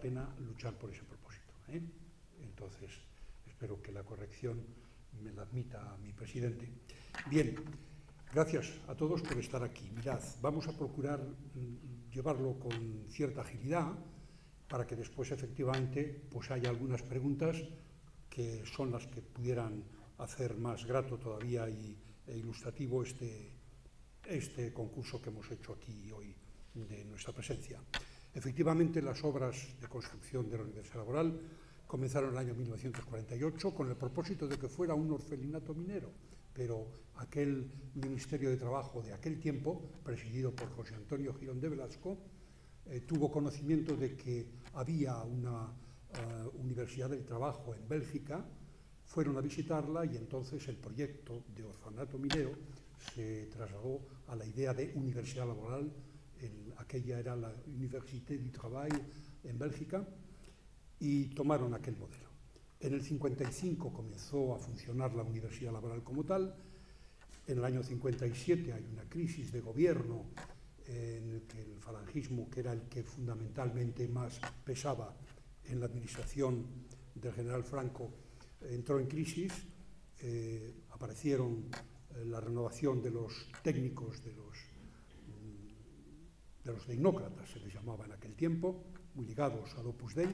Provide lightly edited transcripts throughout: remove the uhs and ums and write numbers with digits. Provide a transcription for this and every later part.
pena luchar por ese propósito, ¿eh? Entonces, espero que la corrección me la admita mi presidente. Bien, gracias a todos por estar aquí. Mirad, vamos a procurar llevarlo con cierta agilidad para que después, efectivamente, pues haya algunas preguntas que son las que pudieran hacer más grato todavía e ilustrativo este concurso que hemos hecho aquí hoy de nuestra presencia. Efectivamente, las obras de construcción de la Universidad Laboral comenzaron en el año 1948 con el propósito de que fuera un orfelinato minero, pero aquel Ministerio de Trabajo de aquel tiempo, presidido por José Antonio Girón de Velasco, tuvo conocimiento de que había una Universidad del Trabajo en Bélgica, fueron a visitarla y entonces el proyecto de orfanato minero se trasladó a la idea de universidad laboral. Aquella era la Université du Travail en Bélgica y tomaron aquel modelo. En el 55 comenzó a funcionar la universidad laboral como tal. En el año 57 hay una crisis de gobierno en el que el falangismo, que era el que fundamentalmente más pesaba en la administración del general Franco, entró en crisis. Aparecieron la renovación de los técnicos, de los tecnócratas, se les llamaba en aquel tiempo, muy ligados al Opus Dei,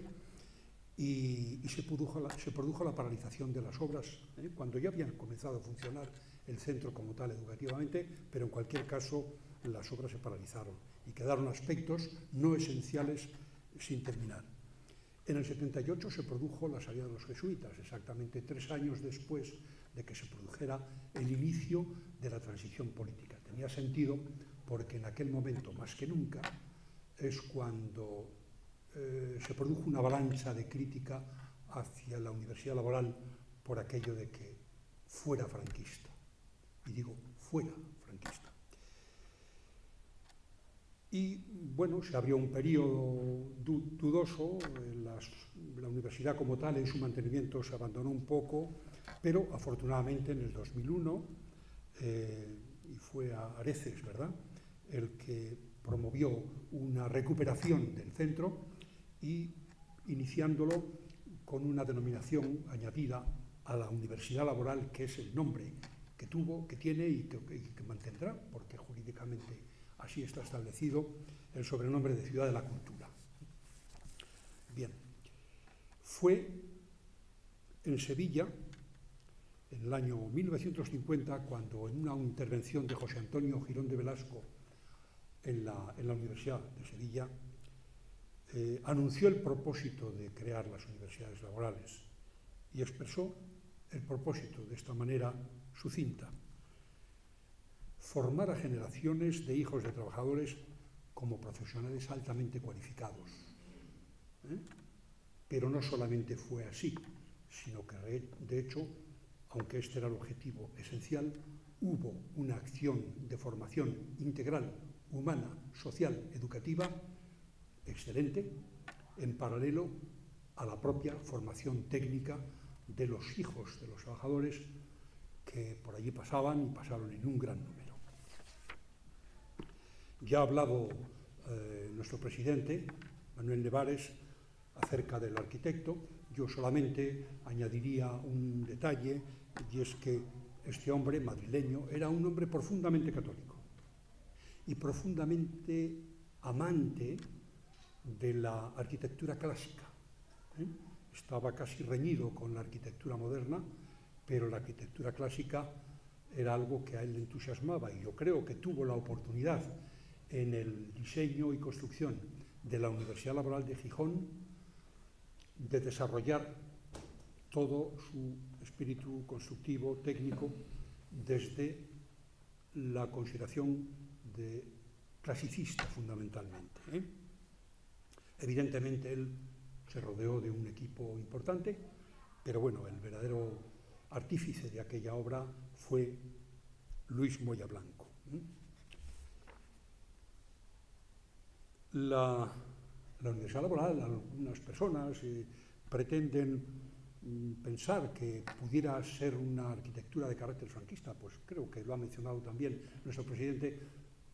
y se produjo la paralización de las obras, cuando ya habían comenzado a funcionar el centro como tal educativamente, pero en cualquier caso las obras se paralizaron y quedaron aspectos no esenciales sin terminar. En el 78 se produjo la salida de los jesuitas, exactamente 3 años después de que se produjera el inicio de la transición política. Tenía sentido porque en aquel momento, más que nunca, es cuando se produjo una avalancha de crítica hacia la universidad laboral por aquello de que fuera franquista. Y digo, fuera franquista. Y, bueno, se abrió un periodo dudoso, la universidad como tal en su mantenimiento se abandonó un poco, pero afortunadamente en el 2001, y fue a Areces, ¿verdad?, el que promovió una recuperación del centro y iniciándolo con una denominación añadida a la universidad laboral, que es el nombre que tuvo, que tiene y que mantendrá, porque jurídicamente así está establecido, el sobrenombre de Ciudad de la Cultura. Bien, fue en Sevilla, en el año 1950, cuando en una intervención de José Antonio Girón de Velasco en la Universidad de Sevilla, anunció el propósito de crear las universidades laborales y expresó el propósito de esta manera sucinta: formar a generaciones de hijos de trabajadores como profesionales altamente cualificados. Pero no solamente fue así, sino que, de hecho, aunque este era el objetivo esencial, hubo una acción de formación integral, humana, social, educativa, excelente, en paralelo a la propia formación técnica de los hijos de los trabajadores que por allí pasaban y pasaron en un gran número. Ya ha hablado nuestro presidente, Manuel Nevares, acerca del arquitecto. Yo solamente añadiría un detalle, y es que este hombre madrileño era un hombre profundamente católico y profundamente amante de la arquitectura clásica. Estaba casi reñido con la arquitectura moderna, pero la arquitectura clásica era algo que a él le entusiasmaba, y yo creo que tuvo la oportunidad en el diseño y construcción de la Universidad Laboral de Gijón de desarrollar todo su espíritu constructivo, técnico, desde la consideración de clasicista fundamentalmente. Evidentemente él se rodeó de un equipo importante, pero bueno, el verdadero artífice de aquella obra fue Luis Moya Blanco. La Universidad Laboral, algunas personas pretenden pensar que pudiera ser una arquitectura de carácter franquista, pues creo que lo ha mencionado también nuestro presidente.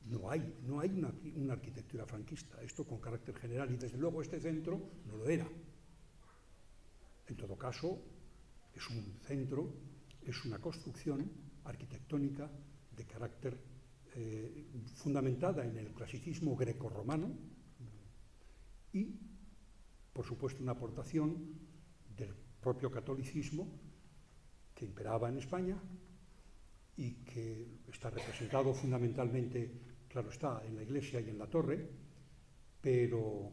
No hay una arquitectura franquista, esto con carácter general, y desde luego este centro no lo era. En todo caso, es un centro, es una construcción arquitectónica de carácter fundamentada en el clasicismo grecorromano y, por supuesto, una aportación del propio catolicismo que imperaba en España y que está representado fundamentalmente, claro está, en la iglesia y en la torre, pero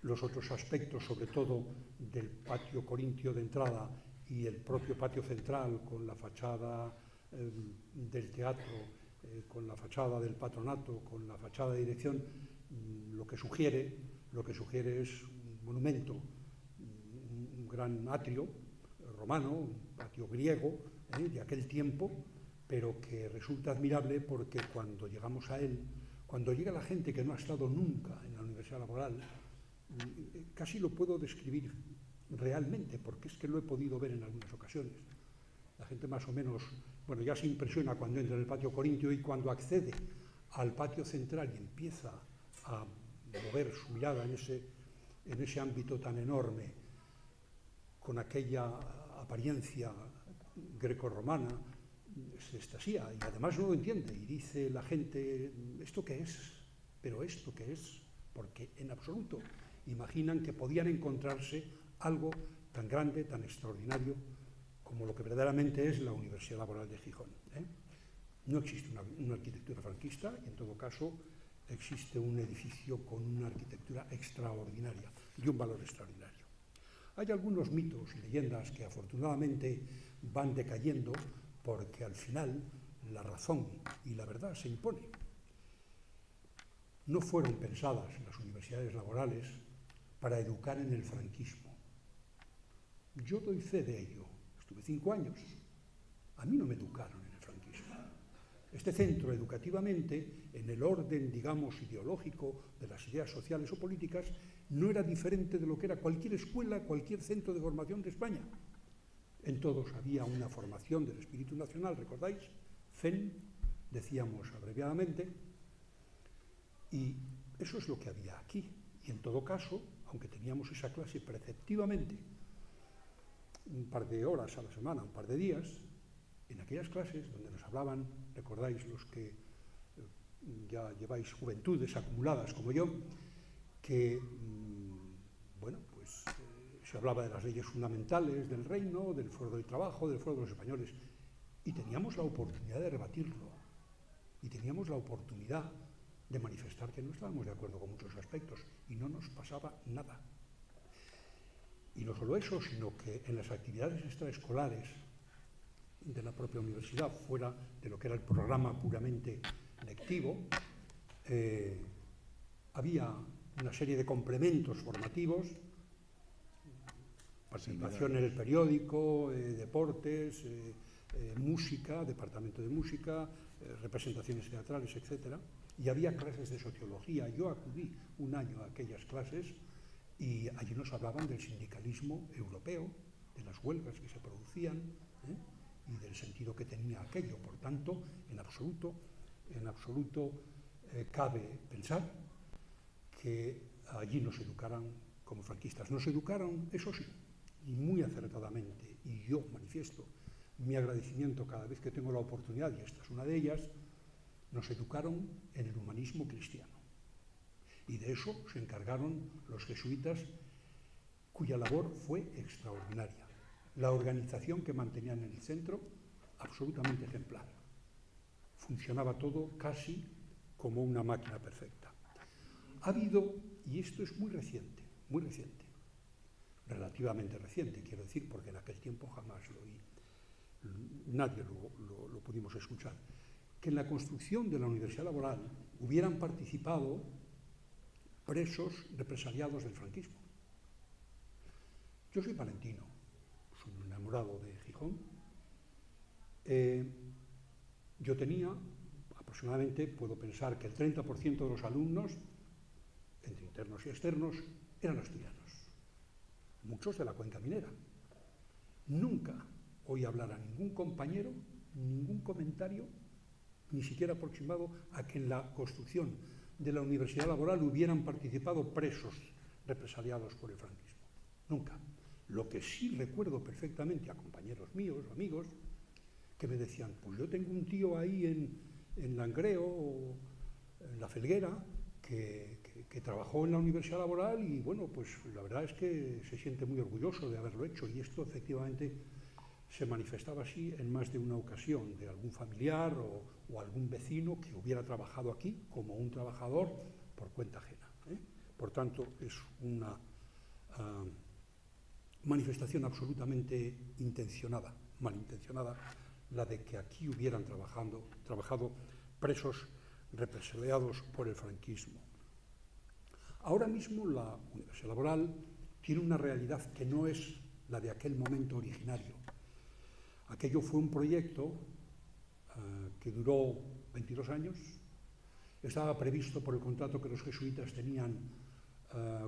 los otros aspectos, sobre todo del patio corintio de entrada y el propio patio central con la fachada del teatro, con la fachada del patronato, con la fachada de dirección, lo que sugiere es un monumento, un gran atrio romano, un patio griego de aquel tiempo, pero que resulta admirable porque cuando llegamos a él, cuando llega la gente que no ha estado nunca en la Universidad Laboral, casi lo puedo describir realmente, porque es que lo he podido ver en algunas ocasiones. La gente más o menos, bueno, ya se impresiona cuando entra en el patio corintio y cuando accede al patio central y empieza a mover su mirada en ese ámbito tan enorme, con aquella apariencia grecorromana, se extasía y además no lo entiende y dice la gente, ¿esto qué es? ¿Pero esto qué es? Porque en absoluto imaginan que podían encontrarse algo tan grande, tan extraordinario como lo que verdaderamente es la Universidad Laboral de Gijón. No existe una arquitectura franquista y en todo caso existe un edificio con una arquitectura extraordinaria y un valor extraordinario. Hay algunos mitos y leyendas que afortunadamente van decayendo porque al final la razón y la verdad se imponen. No fueron pensadas las universidades laborales para educar en el franquismo. Yo doy fe de ello. Estuve 5 años. A mí no me educaron en el franquismo. Este centro, educativamente, en el orden, digamos, ideológico de las ideas sociales o políticas, no era diferente de lo que era cualquier escuela, cualquier centro de formación de España. En todos había una formación del espíritu nacional, ¿recordáis? FEN, decíamos abreviadamente, y eso es lo que había aquí. Y en todo caso, aunque teníamos esa clase preceptivamente, un par de horas a la semana, un par de días, en aquellas clases donde nos hablaban, recordáis los que ya lleváis juventudes acumuladas como yo, que, bueno, pues se hablaba de las leyes fundamentales del reino, del fuero del trabajo, del fuero de los españoles, y teníamos la oportunidad de rebatirlo, y teníamos la oportunidad de manifestar que no estábamos de acuerdo con muchos aspectos, y no nos pasaba nada. Y no solo eso, sino que en las actividades extraescolares de la propia universidad, fuera de lo que era el programa puramente lectivo, había una serie de complementos formativos, participación en el periódico, deportes, música, departamento de música, representaciones teatrales, etc. Y había clases de sociología. Yo acudí un año a aquellas clases y allí nos hablaban del sindicalismo europeo, de las huelgas que se producían, y del sentido que tenía aquello. Por tanto, en absoluto cabe pensar que allí nos educaran como franquistas. Nos educaron, eso sí, y muy acertadamente, y yo manifiesto mi agradecimiento cada vez que tengo la oportunidad, y esta es una de ellas, nos educaron en el humanismo cristiano. Y de eso se encargaron los jesuitas, cuya labor fue extraordinaria. La organización que mantenían en el centro, absolutamente ejemplar. Funcionaba todo casi como una máquina perfecta. Ha habido, y esto es muy reciente, relativamente reciente, quiero decir, porque en aquel tiempo jamás lo oí, nadie lo pudimos escuchar, que en la construcción de la Universidad Laboral hubieran participado presos represaliados del franquismo. Yo soy palentino, soy un enamorado de Gijón. Yo tenía aproximadamente, puedo pensar que el 30% de los alumnos, entre internos y externos, eran asturianos, muchos de la cuenca minera. Nunca oí hablar a ningún compañero, ningún comentario ni siquiera aproximado a que en la construcción de la universidad laboral hubieran participado presos represaliados por el franquismo. Nunca. Lo que sí recuerdo perfectamente a compañeros míos, amigos, que me decían, pues yo tengo un tío ahí en Langreo o en La Felguera que trabajó en la universidad laboral y bueno, pues la verdad es que se siente muy orgulloso de haberlo hecho, y esto efectivamente se manifestaba así en más de una ocasión, de algún familiar o algún vecino que hubiera trabajado aquí como un trabajador por cuenta ajena, ¿eh? Por tanto, es una manifestación absolutamente intencionada, malintencionada, la de que aquí hubieran trabajado presos represaliados por el franquismo. Ahora mismo la universidad laboral tiene una realidad que no es la de aquel momento originario. Aquello fue un proyecto que duró 22 años. Estaba previsto por el contrato que los jesuitas tenían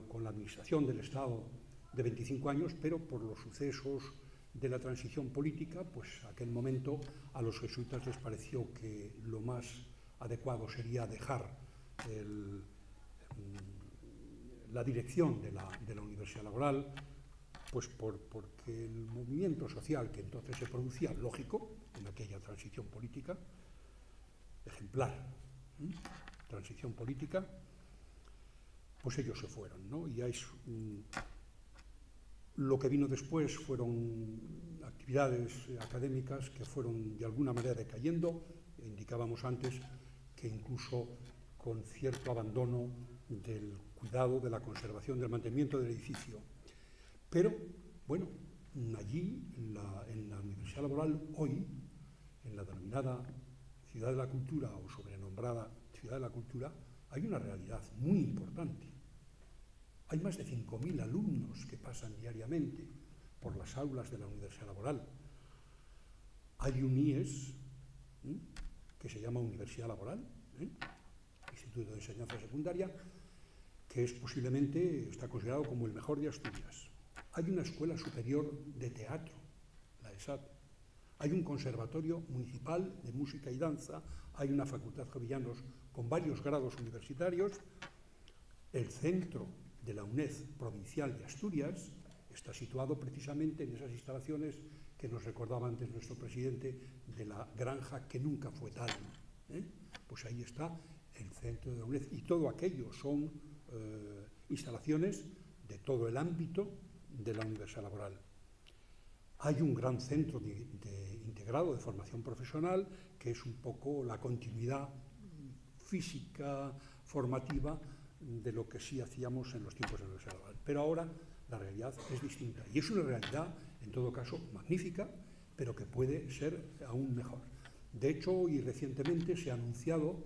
con la administración del Estado de 25 años, pero por los sucesos de la transición política, pues aquel momento a los jesuitas les pareció que lo más adecuado sería dejar la dirección de la universidad laboral, pues porque el movimiento social que entonces se producía, lógico, en aquella transición política, ejemplar, transición política, pues ellos se fueron, ¿no? Y lo que vino después fueron actividades académicas que fueron de alguna manera decayendo. Indicábamos antes que incluso con cierto abandono del cuidado, de la conservación, del mantenimiento del edificio. Pero, bueno, allí, en la Universidad Laboral, hoy, en la denominada Ciudad de la Cultura o sobrenombrada Ciudad de la Cultura, hay una realidad muy importante. Hay más de 5.000 alumnos que pasan diariamente por las aulas de la Universidad Laboral. Hay un IES, que se llama Universidad Laboral, Instituto de Enseñanza Secundaria, que es posiblemente, está considerado como el mejor de Asturias. Hay una escuela superior de teatro, la ESAT. Hay un conservatorio municipal de música y danza. Hay una facultad Jovellanos con varios grados universitarios. El centro de la UNED provincial de Asturias está situado precisamente en esas instalaciones que nos recordaba antes nuestro presidente, de la granja que nunca fue tal. Pues ahí está el centro de la UNED, y todo aquello son instalaciones de todo el ámbito de la Universidad Laboral. Hay un gran centro integrado de formación profesional, que es un poco la continuidad física, formativa, de lo que sí hacíamos en los tiempos de la Universidad Laboral. Pero ahora la realidad es distinta, y es una realidad, en todo caso, magnífica, pero que puede ser aún mejor. De hecho, y recientemente se ha anunciado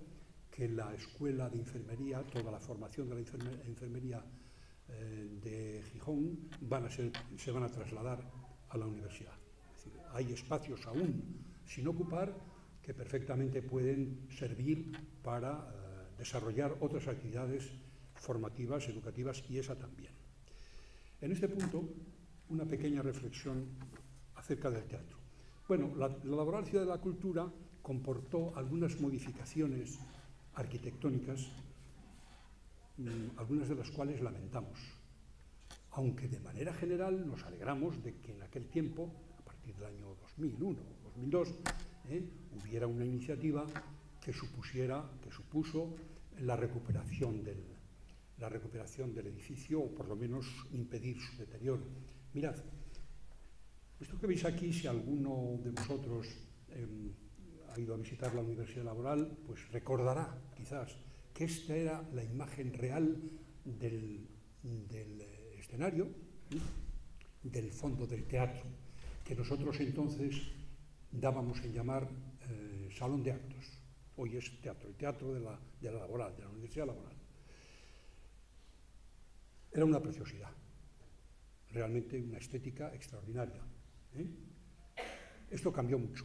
que la escuela de enfermería, toda la formación de la enfermería de Gijón, se van a trasladar a la universidad. Es decir, hay espacios aún sin ocupar que perfectamente pueden servir para desarrollar otras actividades formativas, educativas, y esa también. En este punto, una pequeña reflexión acerca del teatro. Bueno, la Laboral Ciudad de la Cultura comportó algunas modificaciones arquitectónicas, algunas de las cuales lamentamos, aunque de manera general nos alegramos de que en aquel tiempo, a partir del año 2001 o 2002, hubiera una iniciativa que supuso la recuperación del edificio, o por lo menos impedir su deterioro. Mirad, esto que veis aquí, si alguno de vosotros ha ido a visitar la Universidad Laboral, pues recordará quizás que esta era la imagen real del escenario, del fondo del teatro, que nosotros entonces dábamos en llamar salón de actos. Hoy es teatro, el teatro de la Laboral, de la Universidad Laboral. Era una preciosidad, realmente una estética extraordinaria. Esto cambió mucho.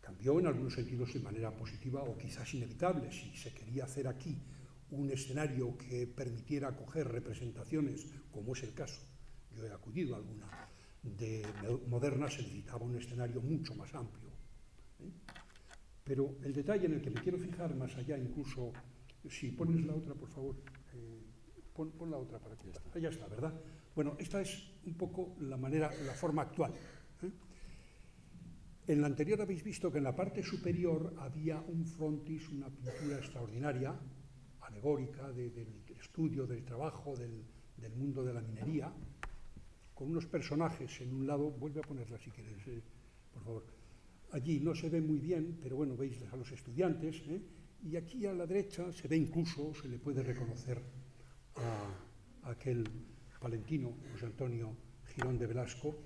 Cambió en algunos sentidos de manera positiva o quizás inevitable. Si se quería hacer aquí un escenario que permitiera acoger representaciones, como es el caso, yo he acudido a alguna, de moderna, se necesitaba un escenario mucho más amplio. Pero el detalle en el que me quiero fijar más allá, incluso, si pones la otra, por favor, pon la otra para que ya está, ¿verdad? Bueno, esta es un poco la forma actual. En la anterior habéis visto que en la parte superior había un frontis, una pintura extraordinaria, alegórica, del estudio, del trabajo, del mundo de la minería, con unos personajes en un lado. Vuelve a ponerla si quieres, por favor. Allí no se ve muy bien, pero bueno, veis a los estudiantes, y aquí a la derecha se ve incluso, se le puede reconocer a aquel palentino, José Antonio Girón de Velasco,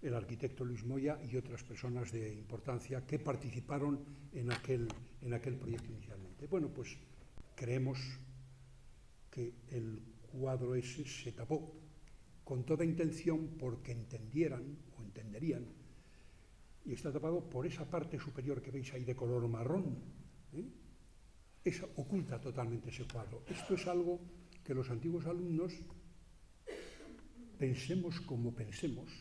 el arquitecto Luis Moya y otras personas de importancia que participaron en aquel proyecto inicialmente. Bueno, pues creemos que el cuadro ese se tapó con toda intención porque entendieran o entenderían, y está tapado por esa parte superior que veis ahí de color marrón. Esa oculta totalmente ese cuadro. Esto es algo que los antiguos alumnos, pensemos como pensemos,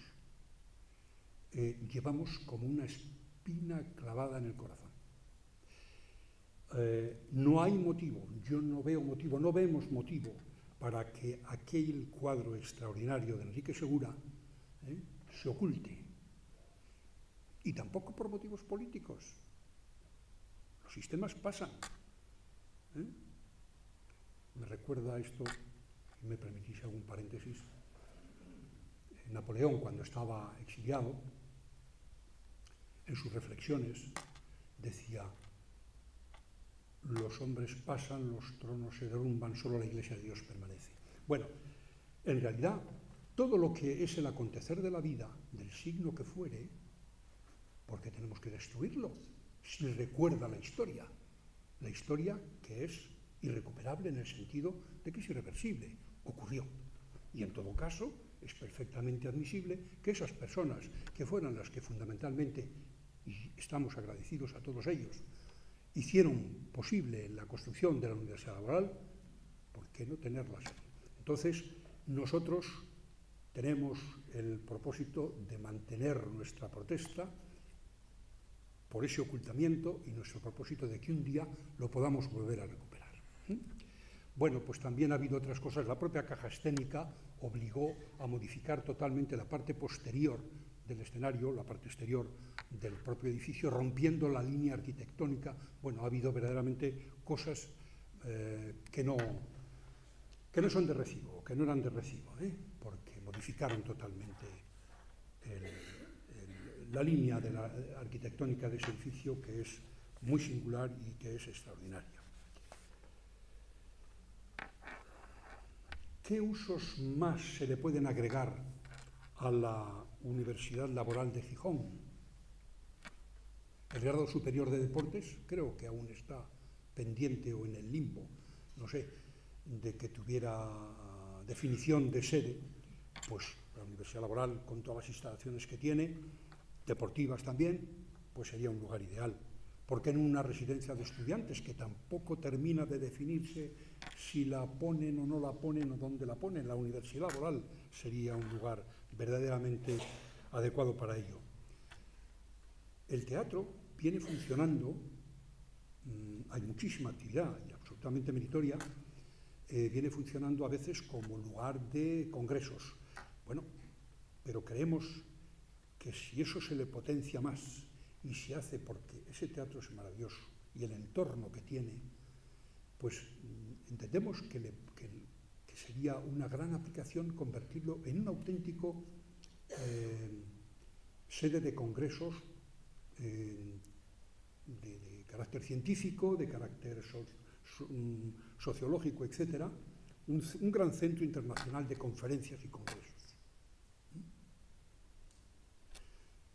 llevamos como una espina clavada en el corazón. No hay motivo, yo no veo motivo, no vemos motivo para que aquel cuadro extraordinario de Enrique Segura se oculte. Y tampoco por motivos políticos. Los sistemas pasan. Me recuerda esto, si me permitís algún paréntesis, Napoleón, cuando estaba exiliado, en sus reflexiones decía: los hombres pasan, los tronos se derrumban, solo la Iglesia de Dios permanece. Bueno, en realidad, todo lo que es el acontecer de la vida, del signo que fuere, ¿por qué tenemos que destruirlo? Si recuerda la historia que es irrecuperable en el sentido de que es irreversible, ocurrió. Y en todo caso, es perfectamente admisible que esas personas que fueran las que fundamentalmente, y estamos agradecidos a todos ellos, hicieron posible la construcción de la Universidad Laboral, ¿por qué no tenerlas? Entonces, nosotros tenemos el propósito de mantener nuestra protesta por ese ocultamiento y nuestro propósito de que un día lo podamos volver a recuperar. Bueno, pues también ha habido otras cosas. La propia caja escénica obligó a modificar totalmente la parte posterior del escenario, la parte exterior del propio edificio, rompiendo la línea arquitectónica. Bueno, ha habido verdaderamente cosas que no son de recibo, que no eran de recibo, porque modificaron totalmente la línea de la arquitectónica de ese edificio, que es muy singular y que es extraordinaria. ¿Qué usos más se le pueden agregar a la Universidad Laboral de Gijón? El grado superior de deportes creo que aún está pendiente o en el limbo, no sé, de que tuviera definición de sede. Pues la Universidad Laboral, con todas las instalaciones que tiene, deportivas también, pues sería un lugar ideal. ¿Por qué no una residencia de estudiantes que tampoco termina de definirse si la ponen o no la ponen o dónde la ponen? La Universidad Laboral sería un lugar verdaderamente adecuado para ello. El teatro viene funcionando, hay muchísima actividad y absolutamente meritoria, viene funcionando a veces como lugar de congresos. Bueno, pero creemos que si eso se le potencia más y se hace porque ese teatro es maravilloso y el entorno que tiene, pues entendemos que sería una gran aplicación convertirlo en un auténtico sede de congresos de carácter científico, de carácter sociológico, etc., un gran centro internacional de conferencias y congresos.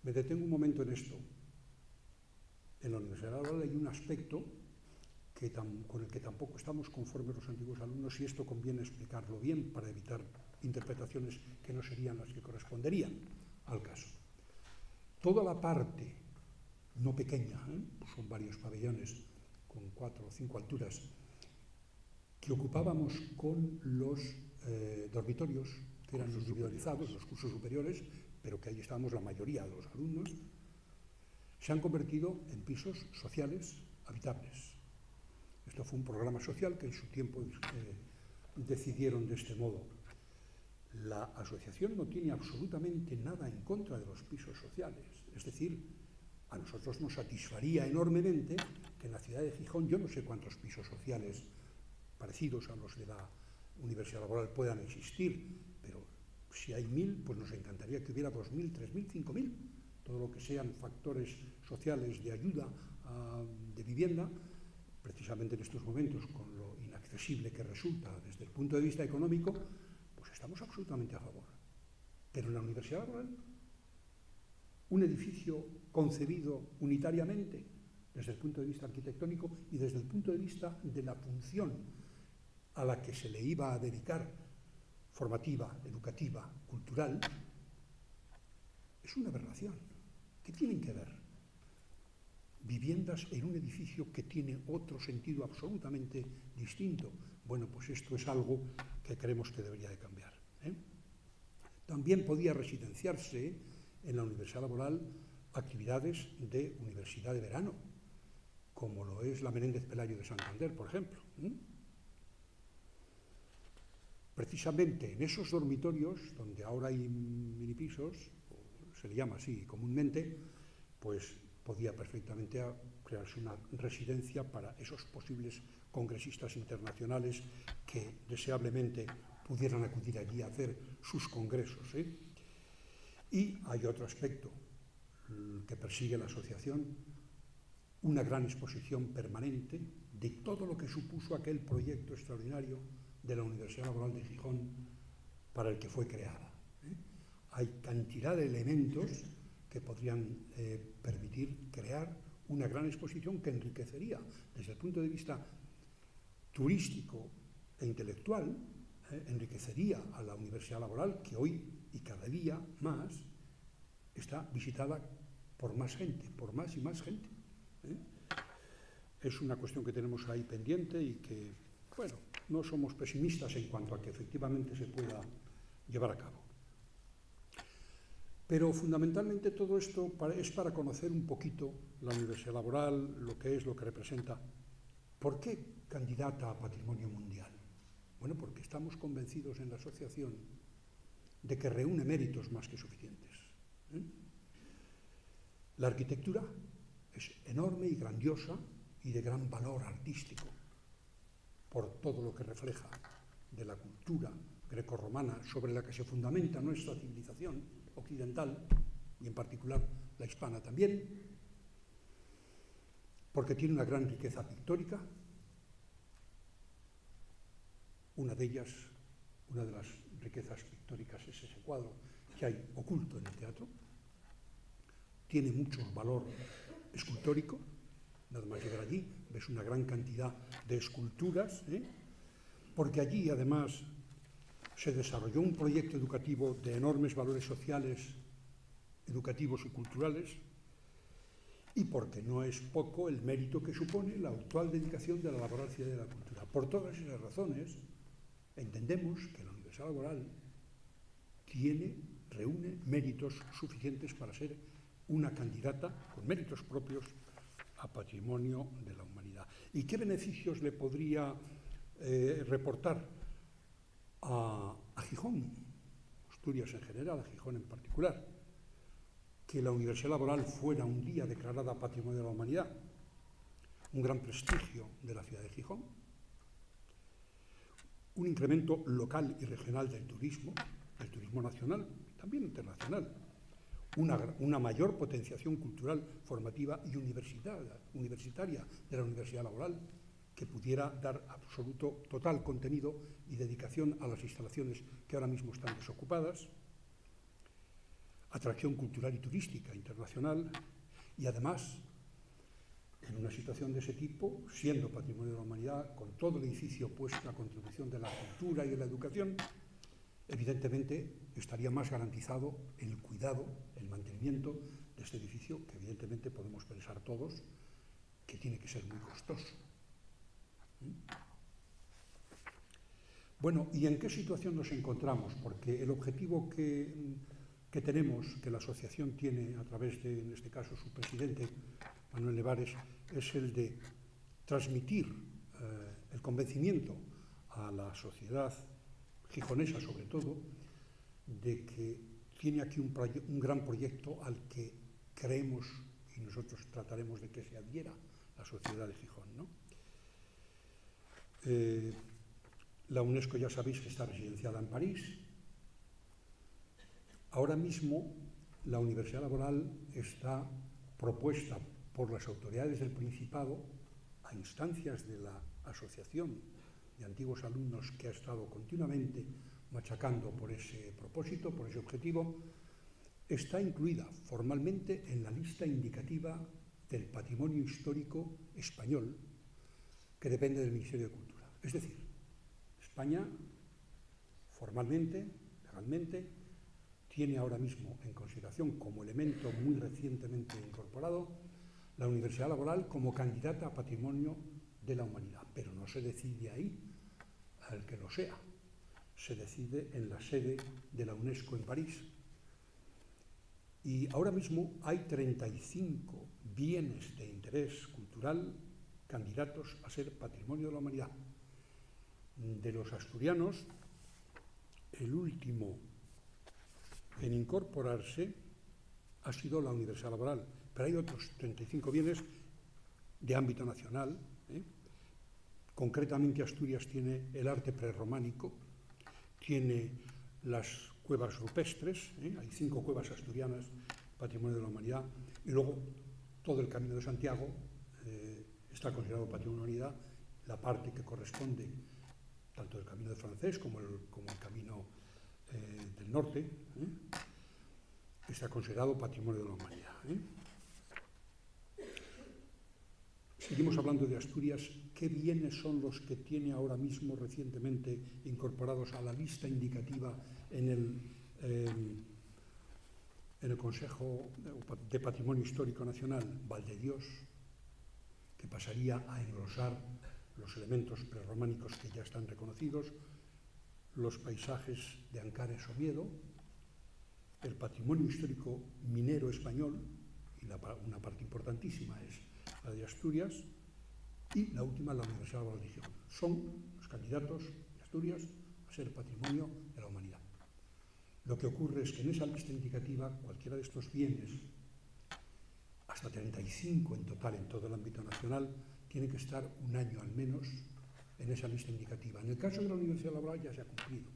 Me detengo un momento en esto. En la Universidad Laboral hay un aspecto con el que tampoco estamos conformes los antiguos alumnos, y esto conviene explicarlo bien para evitar interpretaciones que no serían las que corresponderían al caso. Toda la parte, no pequeña, pues son varios pabellones con 4 o 5 alturas, que ocupábamos con los dormitorios, que eran los individualizados, los cursos superiores, pero que ahí estábamos la mayoría de los alumnos, se han convertido en pisos sociales habitables. Esto fue un programa social que en su tiempo decidieron de este modo. La asociación no tiene absolutamente nada en contra de los pisos sociales. Es decir, a nosotros nos satisfaría enormemente que en la ciudad de Gijón, yo no sé cuántos pisos sociales parecidos a los de la Universidad Laboral puedan existir, pero si hay 1000, pues nos encantaría que hubiera 2000, 3000, 5000, todo lo que sean factores sociales de ayuda de vivienda, precisamente en estos momentos, con lo inaccesible que resulta desde el punto de vista económico, pues estamos absolutamente a favor. Pero en la Universidad Laboral, un edificio concebido unitariamente desde el punto de vista arquitectónico y desde el punto de vista de la función a la que se le iba a dedicar, formativa, educativa, cultural, es una aberración. ¿Qué tienen que ver viviendas en un edificio que tiene otro sentido absolutamente distinto? Bueno, pues esto es algo que creemos que debería de cambiar, ¿eh? También podía residenciarse en la Universidad Laboral actividades de universidad de verano, como lo es la Menéndez Pelayo de Santander, por ejemplo. Precisamente en esos dormitorios, donde ahora hay minipisos, se le llama así comúnmente, pues podía perfectamente crearse una residencia para esos posibles congresistas internacionales que deseablemente pudieran acudir allí a hacer sus congresos, ¿eh? Y hay otro aspecto que persigue la asociación, una gran exposición permanente de todo lo que supuso aquel proyecto extraordinario de la Universidad Laboral de Gijón para el que fue creada, ¿eh? Hay cantidad de elementos que podrían permitir crear una gran exposición que enriquecería desde el punto de vista turístico e intelectual, enriquecería a la Universidad Laboral, que hoy y cada día más está visitada por más gente, por más y más gente, ¿eh? Es una cuestión que tenemos ahí pendiente y que, bueno, no somos pesimistas en cuanto a que efectivamente se pueda llevar a cabo. Pero fundamentalmente todo esto es para conocer un poquito la Universidad Laboral, lo que es, lo que representa. ¿Por qué candidata a Patrimonio Mundial? Bueno, porque estamos convencidos en la asociación de que reúne méritos más que suficientes, ¿eh? La arquitectura es enorme y grandiosa y de gran valor artístico por todo lo que refleja de la cultura grecorromana sobre la que se fundamenta nuestra civilización occidental y en particular la hispana también, porque tiene una gran riqueza pictórica. Una de ellas, una de las riquezas pictóricas es ese cuadro que hay oculto en el teatro. Tiene mucho valor escultórico, nada más llegar allí, ves una gran cantidad de esculturas, ¿eh? Porque allí además se desarrolló un proyecto educativo de enormes valores sociales, educativos y culturales, y porque no es poco el mérito que supone la actual dedicación de la Laboral Ciudad de la Cultura. Por todas esas razones, entendemos que la Universidad Laboral reúne méritos suficientes para ser una candidata con méritos propios a Patrimonio de la Humanidad. ¿Y qué beneficios le podría reportar a Gijón, Asturias en general, a Gijón en particular, que la Universidad Laboral fuera un día declarada Patrimonio de la Humanidad? Un gran prestigio de la ciudad de Gijón, un incremento local y regional del turismo nacional, también internacional, una mayor potenciación cultural, formativa y universitaria de la Universidad Laboral, que pudiera dar absoluto, total contenido y dedicación a las instalaciones que ahora mismo están desocupadas, atracción cultural y turística internacional, y además, en una situación de ese tipo, siendo Patrimonio de la Humanidad, con todo el edificio puesto a contribución de la cultura y de la educación, evidentemente estaría más garantizado el cuidado, el mantenimiento de este edificio, que evidentemente podemos pensar todos que tiene que ser muy costoso. Bueno, ¿y en qué situación nos encontramos? Porque el objetivo que que tenemos, que la asociación tiene a través de, en este caso, su presidente, Manuel Nevares, es el de transmitir el convencimiento a la sociedad gijonesa, sobre todo, de que tiene aquí un gran proyecto al que creemos y nosotros trataremos de que se adhiera la sociedad de Gijón, ¿no? La UNESCO, ya sabéis que está residenciada en París. Ahora mismo la Universidad Laboral está propuesta por las autoridades del Principado, a instancias de la Asociación de Antiguos Alumnos, que ha estado continuamente machacando por ese propósito, por ese objetivo, está incluida formalmente en la lista indicativa del patrimonio histórico español, que depende del Ministerio de Cultura. Es decir, España, formalmente, legalmente, tiene ahora mismo en consideración como elemento muy recientemente incorporado la Universidad Laboral como candidata a Patrimonio de la Humanidad. Pero no se decide ahí al que lo sea, se decide en la sede de la UNESCO en París. Y ahora mismo hay 35 bienes de interés cultural candidatos a ser Patrimonio de la Humanidad. De los asturianos, el último en incorporarse ha sido la Universidad Laboral, pero hay otros 35 bienes de ámbito nacional. Concretamente, Asturias tiene el arte prerrománico, tiene las cuevas rupestres, hay 5 cuevas asturianas, Patrimonio de la Humanidad, y luego todo el Camino de Santiago está considerado Patrimonio de la Humanidad, la parte que corresponde tanto del Camino de Francés como el Camino del Norte, está considerado Patrimonio de la Humanidad. Seguimos hablando de Asturias. ¿Qué bienes son los que tiene ahora mismo recientemente incorporados a la lista indicativa en el Consejo de Patrimonio Histórico Nacional? Valdedios, que pasaría a engrosar los elementos prerrománicos que ya están reconocidos, los paisajes de Ancares Oviedo, el patrimonio histórico minero español, y una parte importantísima es la de Asturias, y la última, la Universidad Laboral de Gijón. Son los candidatos de Asturias a ser Patrimonio de la Humanidad. Lo que ocurre es que en esa lista indicativa, cualquiera de estos bienes, hasta 35 en total en todo el ámbito nacional, tiene que estar un año al menos en esa lista indicativa. En el caso de la Universidad Laboral ya se ha cumplido,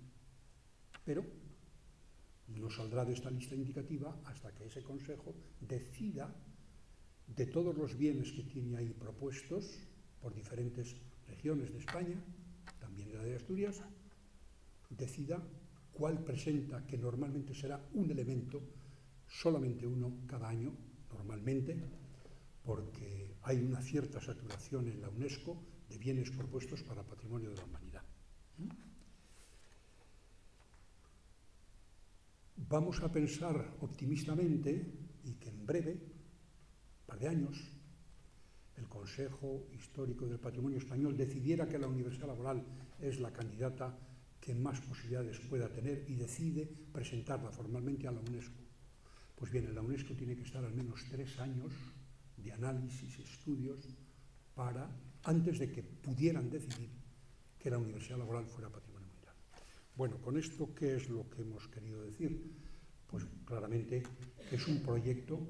pero no saldrá de esta lista indicativa hasta que ese Consejo decida de todos los bienes que tiene ahí propuestos por diferentes regiones de España, también de la de Asturias, decida cuál presenta, que normalmente será un elemento, solamente uno cada año, normalmente, porque hay una cierta saturación en la UNESCO de bienes propuestos para Patrimonio de la Humanidad. Vamos a pensar optimistamente y que en breve, un par de años, el Consejo Histórico del Patrimonio Español decidiera que la Universidad Laboral es la candidata que más posibilidades pueda tener y decide presentarla formalmente a la UNESCO. Pues bien, en la UNESCO tiene que estar al menos 3 años de análisis, estudios, antes de que pudieran decidir que la Universidad Laboral fuera Patrimonio Mundial. Bueno, con esto, ¿qué es lo que hemos querido decir? Pues claramente que es un proyecto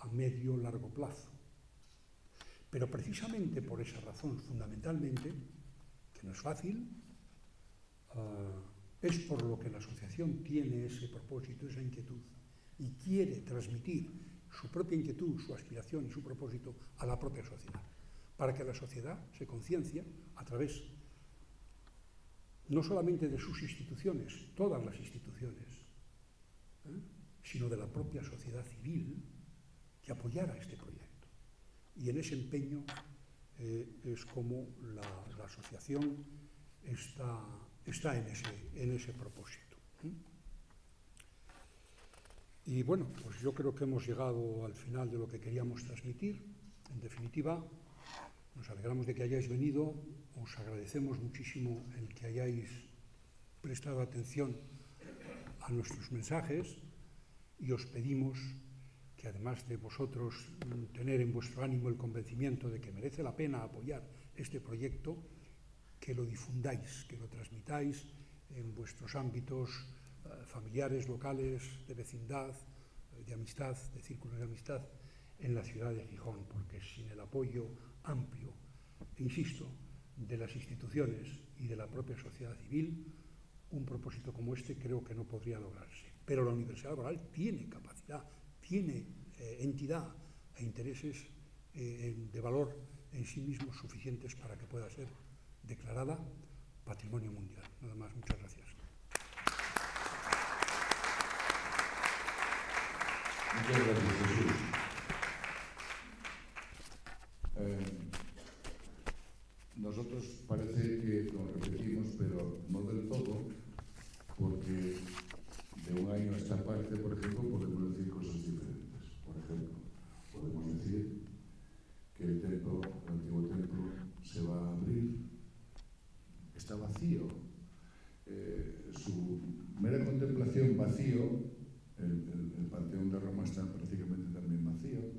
a medio largo plazo. Pero precisamente por esa razón, fundamentalmente, que no es fácil, es por lo que la asociación tiene ese propósito, esa inquietud, y quiere transmitir su propia inquietud, su aspiración y su propósito a la propia sociedad, para que la sociedad se conciencie a través no solamente de sus instituciones, todas las instituciones, sino de la propia sociedad civil que apoyara este proyecto. Y en ese empeño es como la asociación está en ese propósito. Y bueno, pues yo creo que hemos llegado al final de lo que queríamos transmitir. En definitiva, nos alegramos de que hayáis venido, os agradecemos muchísimo el que hayáis prestado atención a nuestros mensajes y os pedimos que además de vosotros tener en vuestro ánimo el convencimiento de que merece la pena apoyar este proyecto, que lo difundáis, que lo transmitáis en vuestros ámbitos familiares, locales, de vecindad, de amistad, de círculos de amistad en la ciudad de Gijón, porque sin el apoyo amplio, insisto, de las instituciones y de la propia sociedad civil, un propósito como este creo que no podría lograrse. Pero la Universidad Laboral tiene capacidad, tiene entidad e intereses de valor en sí mismos suficientes para que pueda ser declarada Patrimonio Mundial. Nada más, muchas gracias. Muchas gracias, Jesús. Nosotros parece que lo repetimos, pero no del todo, porque de un año a esta parte, por ejemplo, podemos decir cosas diferentes. Por ejemplo, podemos decir que el templo, el antiguo templo, se va a abrir, está vacío. Su mera contemplación vacío, el Panteón de Roma está prácticamente también vacío,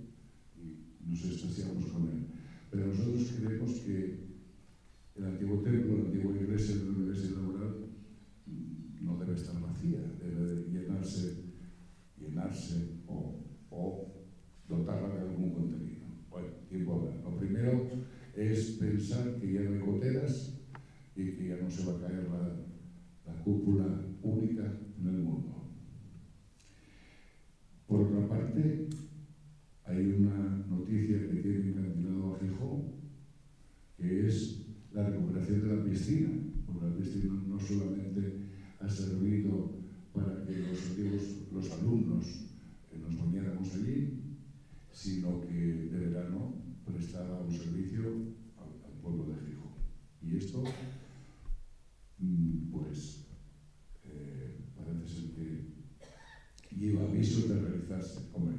y nos extasiamos con él. Pero nosotros creemos que el antiguo templo, la antigua iglesia de la Universidad Laboral, no debe estar vacía, debe llenarse o dotarla de algún contenido. Bueno, tiempo habrá. Lo primero es pensar que ya no hay goteras y que ya no se va a caer la cúpula única en el mundo. Por otra parte, hay una noticia que tiene encandilado a Gijón, que es la recuperación de la piscina, porque la piscina no solamente ha servido para que los alumnos nos bañáramos allí, sino que de verano prestaba un servicio al pueblo de Gijón. Y esto, pues, parece ser que lleva avisos de realizarse. Hombre,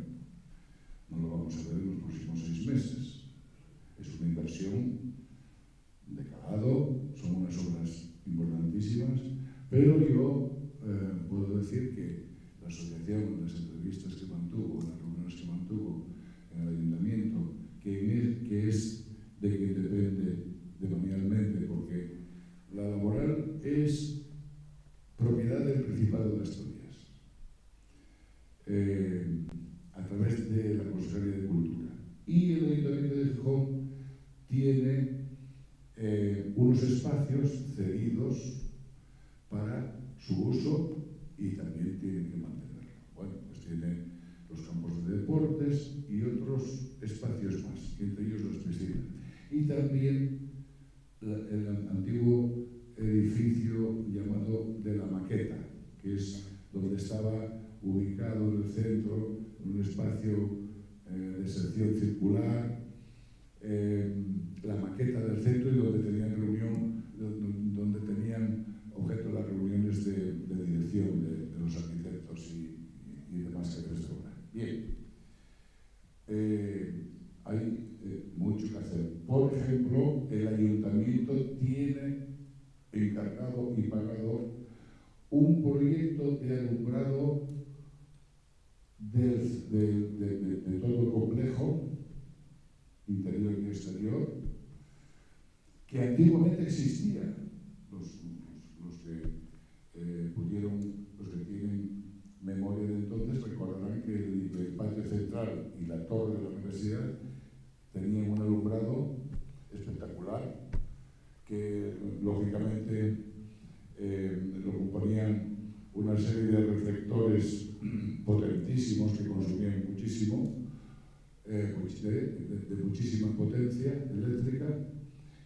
no lo vamos a ver en los próximos 6 meses. Es una inversión de calado, son unas obras importantísimas, pero yo puedo decir que la asociación, en las entrevistas que mantuvo, en las reuniones que mantuvo en el ayuntamiento, que es de quien depende demanialmente, porque la laboral es propiedad del Principado de Asturias, a través de la Consejería de Cultura. Y el Ayuntamiento de Gijón tiene unos espacios cedidos para su uso y también tienen que mantenerlo. Bueno, pues tiene los campos de deportes y otros espacios más, entre ellos las piscinas. Y también el antiguo edificio llamado de la Maqueta, que es donde estaba ubicado en el centro, en un espacio de sección circular, la maqueta del centro, y donde tenían donde tenían objeto las reuniones de dirección de los arquitectos y demás jefes de obra. Bien, hay mucho que hacer. Por ejemplo, el ayuntamiento tiene encargado y pagado un proyecto de alumbrado de todo el complejo, interior y exterior, que antiguamente existía. Los que tienen memoria de entonces recordarán que el patio central y la torre de la universidad tenían un alumbrado espectacular, que lógicamente lo componían una serie de reflectores potentísimos que consumían muchísimo, de muchísima potencia eléctrica,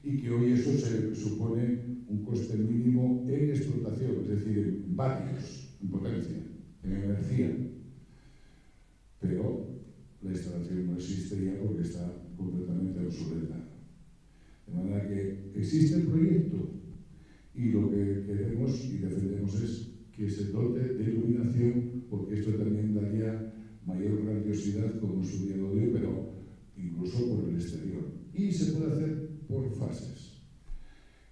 y que hoy eso se supone un coste mínimo en explotación, es decir, en vatios, en potencia, en energía. Pero la instalación no existe ya porque está completamente obsoleta. De manera que existe el proyecto y lo que queremos y defendemos es que se dote de iluminación, porque esto también daría mayor grandiosidad, como su día lo dio, pero incluso por el exterior. Y se puede hacer por fases.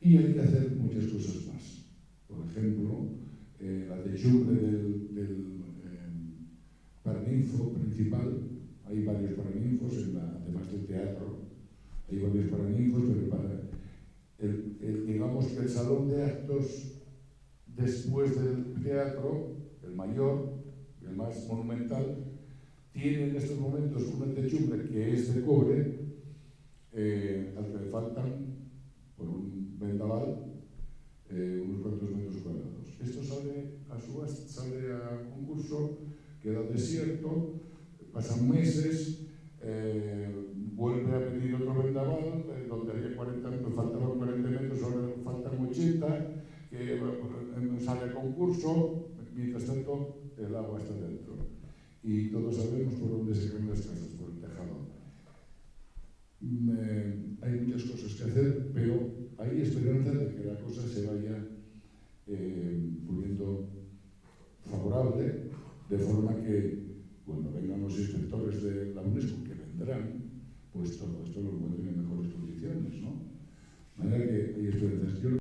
Y hay que hacer muchas cosas más. Por ejemplo, la techumbre del paraninfo principal. Hay varios paraninfos, además del teatro, hay varios paraninfos, pero digamos que el salón de actos después del teatro, el mayor, el más monumental, tiene en estos momentos una techumbre que es de cobre, al que le faltan, por un vendaval, unos cuantos metros cuadrados. Esto sale a concurso, queda desierto, pasan meses, vuelve a pedir otro vendaval, donde había 40 metros, faltaban 40 metros, ahora faltan 80, que sale a concurso, mientras tanto el agua está dentro. Y todos sabemos por dónde se caen las casas, por el tejado. Hay muchas cosas que hacer, pero hay esperanza de que la cosa se vaya poniendo favorable, de forma que cuando vengan los inspectores de la UNESCO, que vendrán, pues todo esto lo encuentren en mejores condiciones, ¿no? De manera que hay esperanzas.